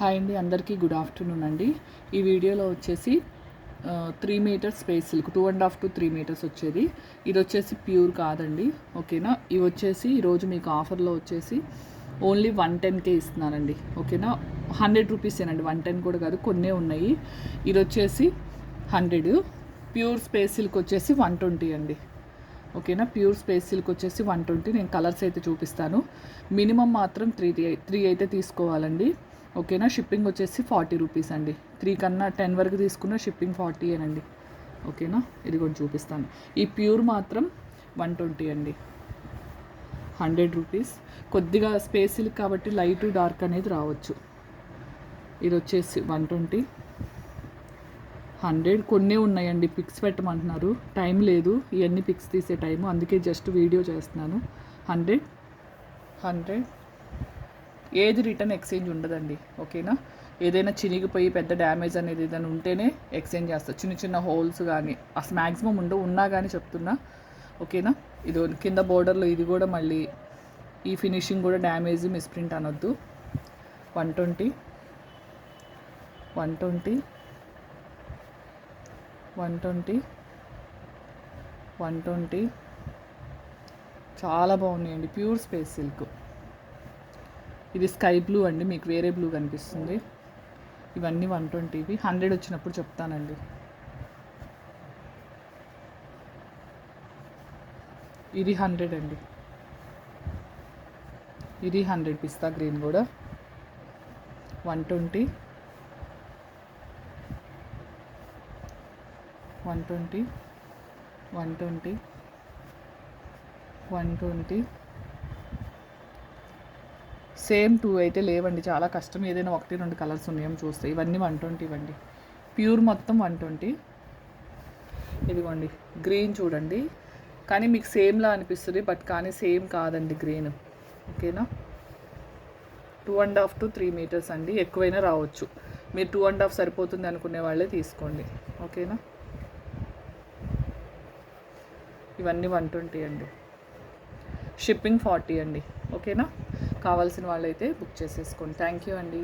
Hi అండి, అందరికీ good afternoon అండి. ఈ వీడియోలో వచ్చేసి 3 metres space silk 2.5 to 3 metres వచ్చేది. ఇది వచ్చేసి ప్యూర్ కాదండి, ఓకేనా. ఇవి వచ్చేసి ఈరోజు మీకు ఆఫర్లో వచ్చేసి ఓన్లీ 110K ఇస్తున్నానండి, ఓకేనా. 100 రూపీసేనండి, 110 కూడా కాదు, కొన్నే ఉన్నాయి. ఇది వచ్చేసి 100. ప్యూర్ స్పేస్ సిల్క్ వచ్చేసి 120 అండి, ఓకేనా. ప్యూర్ స్పేస్ సిల్క్ వచ్చేసి 120. నేను కలర్స్ అయితే చూపిస్తాను. మినిమం మాత్రం 3 అయితే తీసుకోవాలండి, ఓకేనా. షిప్పింగ్ వచ్చేసి 40 రూపీస్ అండి. 3 కన్నా 10 వరకు తీసుకున్న షిప్పింగ్ 40 అండి, ఓకేనా. ఇది కూడా చూపిస్తాను. ఈ ప్యూర్ మాత్రం 120 అండి, 100 రూపీస్. కొద్దిగా స్పేస్ సిల్క్ కాబట్టి లైట్ డార్క్ అనేది రావచ్చు. ఇది వచ్చేసి 120, 100. కొన్నే ఉన్నాయండి, పిక్స్ పెట్టమంటున్నారు, టైం లేదు ఇవన్నీ పిక్స్ తీసే టైము, అందుకే జస్ట్ వీడియో చేస్తున్నాను. 100. ఏది రిటర్న్ ఎక్స్చేంజ్ ఉండదండి, ఓకేనా. ఏదైనా చినిగిపోయి పెద్ద డ్యామేజ్ అనేది ఏదైనా ఉంటేనే ఎక్స్చేంజ్ చేస్తారు. చిన్న చిన్న హోల్స్ కానీ అసలు మ్యాక్సిమం ఉండవు, ఉన్నా కానీ చెప్తున్నా, ఓకేనా. ఇది కింద బోర్డర్లో ఇది కూడా మళ్ళీ ఈ ఫినిషింగ్ కూడా డ్యామేజ్ మిస్ప్రింట్ అనొద్దు. 120, 120, 120, 120. చాలా బాగున్నాయండి, ప్యూర్ స్పేస్ సిల్క్. ఇది స్కై బ్లూ అండి, మీకు వేరే బ్లూ కనిపిస్తుంది. ఇవన్నీ 120వి. 100 వచ్చినప్పుడు చెప్తానండి. ఇది 100 అండి, ఇది 100. పిస్తా గ్రీన్ కూడా 120, 120, 120, 120. సేమ్ 2 అయితే లేవండి, చాలా కష్టం. ఏదైనా 1-2 కలర్స్ ఉన్నాయేమో చూస్తే. ఇవన్నీ 120 ఇవ్వండి. ప్యూర్ మొత్తం 120. ఇదిగోండి గ్రీన్ చూడండి, కానీ మీకు సేమ్లా అనిపిస్తుంది, బట్ కానీ సేమ్ కాదండి గ్రీన్, ఓకేనా. 2.5 to 3 మీటర్స్ అండి, ఎక్కువైనా రావచ్చు. మీరు 2.5 సరిపోతుంది అనుకునే వాళ్ళే తీసుకోండి, ఓకేనా. ఇవన్నీ 120 అండి, షిప్పింగ్ 40 అండి, ఓకేనా. కావాల్సిన వాళ్ళైతే బుక్ చేసేసుకోండి. థ్యాంక్ యూ అండి.